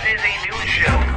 is a news show.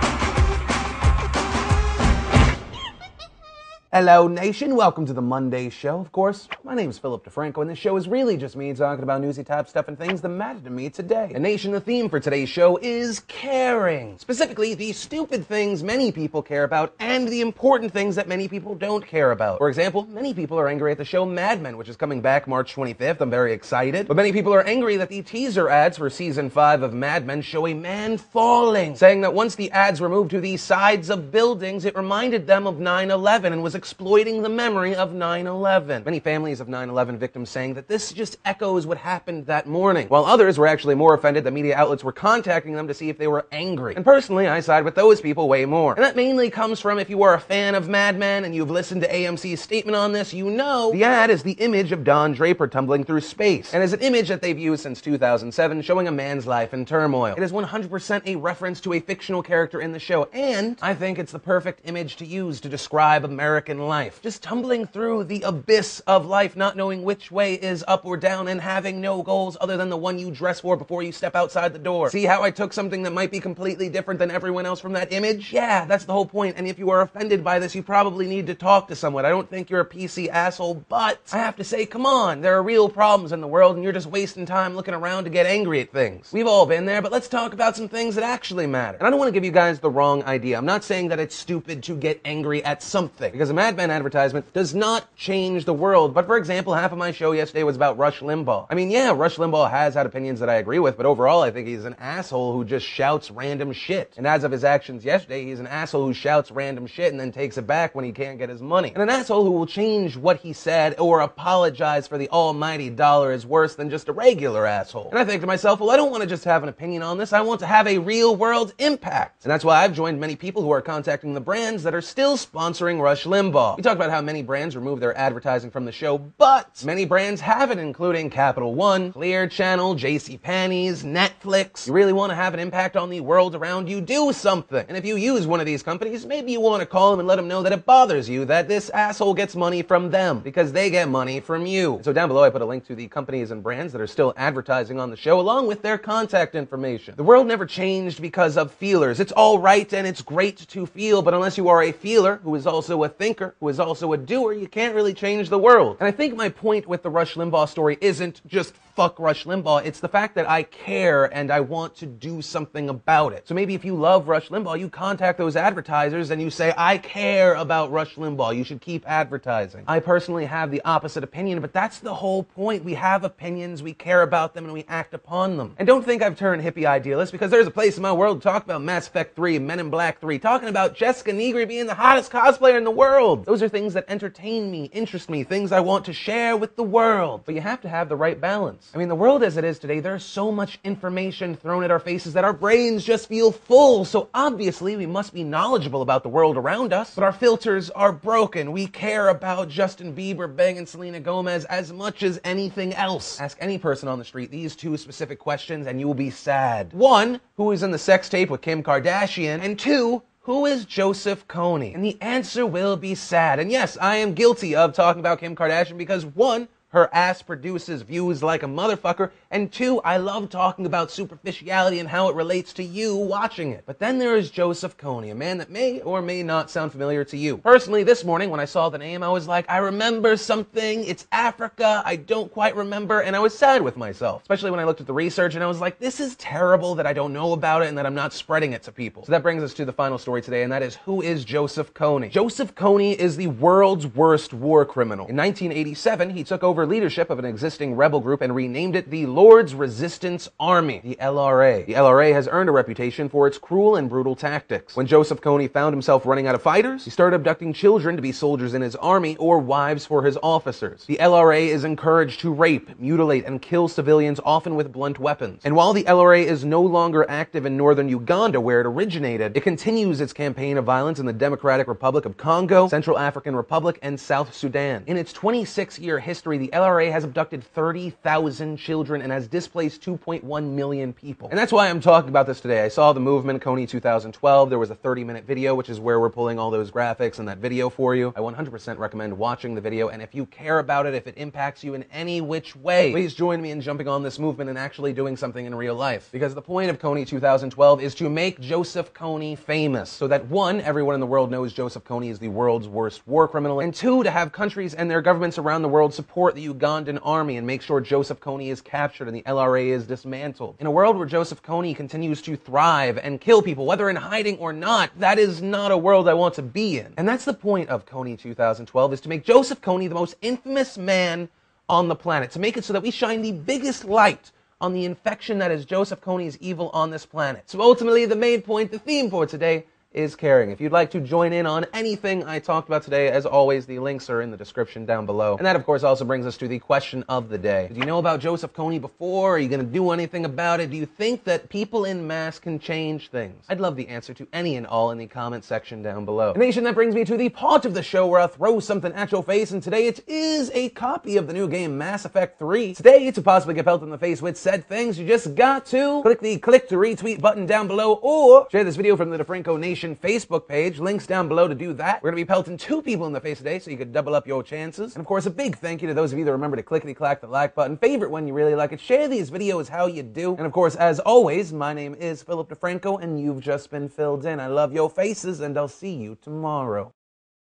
Hello, nation. Welcome to the Monday show. Of course, my name is Philip DeFranco, and this show is really just me talking about newsy type stuff and things that matter to me today. And nation, the theme for today's show is caring. Specifically, the stupid things many people care about and the important things that many people don't care about. For example, many people are angry at the show Mad Men, which is coming back March 25th. I'm very excited. But many people are angry that the teaser ads for season 5 of Mad Men show a man falling, saying that once the ads were moved to the sides of buildings, it reminded them of 9/11 and was exploiting the memory of 9/11. Many families of 9/11 victims saying that this just echoes what happened that morning, while others were actually more offended that media outlets were contacting them to see if they were angry. And personally, I side with those people way more. And that mainly comes from, if you are a fan of Mad Men and you've listened to AMC's statement on this, you know the ad is the image of Don Draper tumbling through space, and is an image that they've used since 2007, showing a man's life in turmoil. It is 100% a reference to a fictional character in the show, and I think it's the perfect image to use to describe American life. Just tumbling through the abyss of life, not knowing which way is up or down, and having no goals other than the one you dress for before you step outside the door. See how I took something that might be completely different than everyone else from that image? Yeah, that's the whole point, and if you are offended by this, you probably need to talk to someone. I don't think you're a PC asshole, but I have to say, come on, there are real problems in the world, and you're just wasting time looking around to get angry at things. We've all been there, but let's talk about some things that actually matter. And I don't want to give you guys the wrong idea. I'm not saying that it's stupid to get angry at something, because a Mad Men advertisement does not change the world. But for example, half of my show yesterday was about Rush Limbaugh. I mean, yeah, Rush Limbaugh has had opinions that I agree with, but overall I think he's an asshole who just shouts random shit. And as of his actions yesterday, he's an asshole who shouts random shit and then takes it back when he can't get his money. And an asshole who will change what he said or apologize for the almighty dollar is worse than just a regular asshole. And I think to myself, well, I don't want to just have an opinion on this. I want to have a real world impact. And that's why I've joined many people who are contacting the brands that are still sponsoring Rush Limbaugh. We talked about how many brands remove their advertising from the show, but many brands haven't, including Capital One, Clear Channel, JCPenney's, Netflix. You really want to have an impact on the world around you? Do something. And if you use one of these companies, maybe you want to call them and let them know that it bothers you that this asshole gets money from them, because they get money from you. So down below I put a link to the companies and brands that are still advertising on the show, along with their contact information. The world never changed because of feelers. It's all right and it's great to feel, but unless you are a feeler who is also a thinker, who is also a doer, you can't really change the world. And I think my point with the Rush Limbaugh story isn't just fuck Rush Limbaugh. It's the fact that I care and I want to do something about it. So maybe if you love Rush Limbaugh, you contact those advertisers and you say, I care about Rush Limbaugh. You should keep advertising. I personally have the opposite opinion, but that's the whole point. We have opinions, we care about them, and we act upon them. And don't think I've turned hippie idealist, because there's a place in my world to talk about Mass Effect 3, Men in Black 3, talking about Jessica Negri being the hottest cosplayer in the world. Those are things that entertain me, interest me, things I want to share with the world. But you have to have the right balance. I mean, the world as it is today, there's so much information thrown at our faces that our brains just feel full. So obviously we must be knowledgeable about the world around us, but our filters are broken. We care about Justin Bieber banging Selena Gomez as much as anything else. Ask any person on the street these two specific questions and you will be sad. 1, who is in the sex tape with Kim Kardashian? And 2, who is Joseph Kony? And the answer will be sad. And yes, I am guilty of talking about Kim Kardashian because 1, her ass produces views like a motherfucker, and 2, I love talking about superficiality and how it relates to you watching it. But then there is Joseph Kony, a man that may or may not sound familiar to you. Personally, this morning when I saw the name, I was like, I remember something, it's Africa, I don't quite remember, and I was sad with myself. Especially when I looked at the research and I was like, this is terrible that I don't know about it and that I'm not spreading it to people. So that brings us to the final story today, and that is, who is Joseph Kony? Joseph Kony is the world's worst war criminal. In 1987, he took over leadership of an existing rebel group and renamed it the Lord's Resistance Army, the LRA. The LRA has earned a reputation for its cruel and brutal tactics. When Joseph Kony found himself running out of fighters, he started abducting children to be soldiers in his army or wives for his officers. The LRA is encouraged to rape, mutilate, and kill civilians, often with blunt weapons. And while the LRA is no longer active in northern Uganda, where it originated, it continues its campaign of violence in the Democratic Republic of Congo, Central African Republic, and South Sudan. In its 26-year history, the the LRA has abducted 30,000 children and has displaced 2.1 million people. And that's why I'm talking about this today. I saw the movement, Kony 2012. There was a 30-minute video, which is where we're pulling all those graphics and that video for you. I 100% recommend watching the video, and if you care about it, if it impacts you in any which way, please join me in jumping on this movement and actually doing something in real life. Because the point of Kony 2012 is to make Joseph Kony famous, so that one, everyone in the world knows Joseph Kony is the world's worst war criminal, and two, to have countries and their governments around the world support the Ugandan army and make sure Joseph Kony is captured and the LRA is dismantled. In a world where Joseph Kony continues to thrive and kill people, whether in hiding or not, that is not a world I want to be in. And that's the point of Kony 2012, is to make Joseph Kony the most infamous man on the planet, to make it so that we shine the biggest light on the infection that is Joseph Kony's evil on this planet. So ultimately, the main point, the theme for today, is caring. If you'd like to join in on anything I talked about today, as always, the links are in the description down below. And that, of course, also brings us to the question of the day. Did you know about Joseph Kony before? Are you going to do anything about it? Do you think that people in mass can change things? I'd love the answer to any and all in the comment section down below. Nation, that brings me to the part of the show where I'll throw something at your face, and today it is a copy of the new game Mass Effect 3. Today, to possibly get pelted in the face with said things, you just got to click the click to retweet button down below, or share this video from the DeFranco Nation Facebook page. Links down below to do that. We're going to be pelting 2 people in the face today, so you could double up your chances. And of course, a big thank you to those of you that remember to clickety-clack the like button, favorite when you really like it, share these videos how you do. And of course, as always, my name is Philip DeFranco, and you've just been filled in. I love your faces, and I'll see you tomorrow.